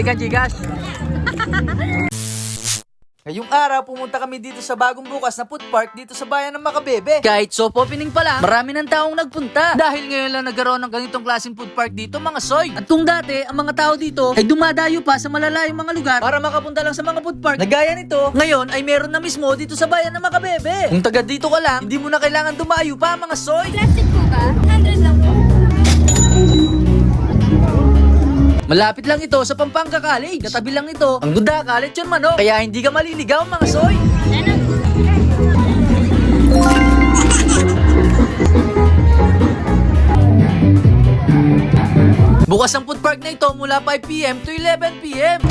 Ate ka, Gigas. Ngayong araw, pumunta kami dito sa bagong bukas na food park dito sa bayan ng Makabebe. Kahit soft opening pa lang, marami ng taong nagpunta. Dahil ngayon lang nagkaroon ng ganitong klaseng food park dito, mga soy. At kung dati, ang mga tao dito ay dumadayo pa sa malalayong mga lugar para makapunta lang sa mga food park na gaya nito, ngayon ay meron na mismo dito sa bayan ng Makabebe. Kung taga dito ka lang, hindi mo na kailangan dumayo pa, mga soy. Plastic po ba? 100 lang po. Malapit lang ito sa Pampanga College. Katabi lang ito ang Gunda College yun, manok. Kaya hindi ka maliligaw, mga soy. Ano? Bukas ang food park na ito mula 5 p.m. to 11 p.m.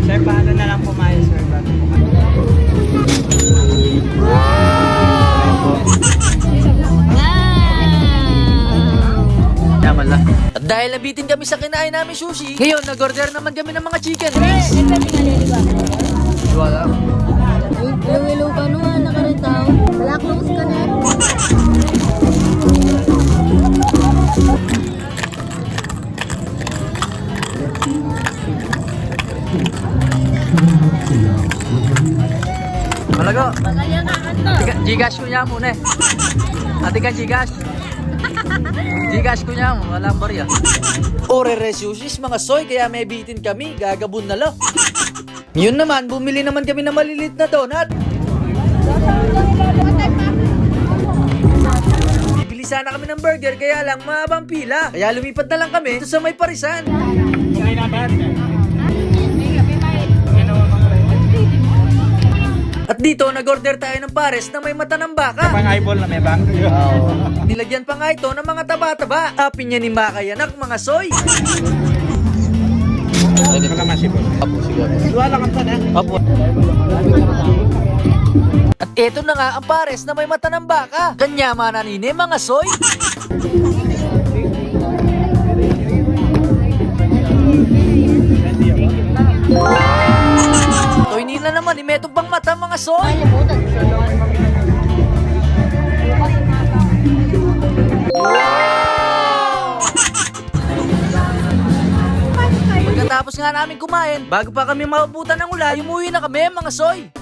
Sir, paano na lang pumayos, sir? Bago po kami. Yaman lang. At dahil nabitin kami sa kinain namin sushi, ngayon nag-order naman kami ng mga chicken wings. Wala. Ilu ka nung nakaritaw. Wala close ka na. Malago. Magaya ka kanto. Gigas ko niya muna eh. Ate ka, Gigas. Gigas ko niya, walang barya. Orere sushis, mga soy, kaya may bitin kami, gagabon na lang. Yun naman, bumili naman kami ng malilit na donut. Bibili sana kami ng burger, kaya lang mahabang pila. Kaya lumipat na lang kami dito sa may parisan. At dito, nag-order tayo ng pares na may mata ng baka. Pang eyeball na may bang. Nilagyan pa nga ito ng mga taba-taba. Apin niya ni Makayanak, mga soy. Baka masipol. Apo, siguro. Wala kang sana. Apo. At eto na nga ang pares na may mata ng baka. Kanya mananine, mga soy. Toy nila naman, imetong pang mata, mga soy. Pagkatapos nga namin kumain, bago pa kami maubutan ng ulan, umuwi na kami, mga soy.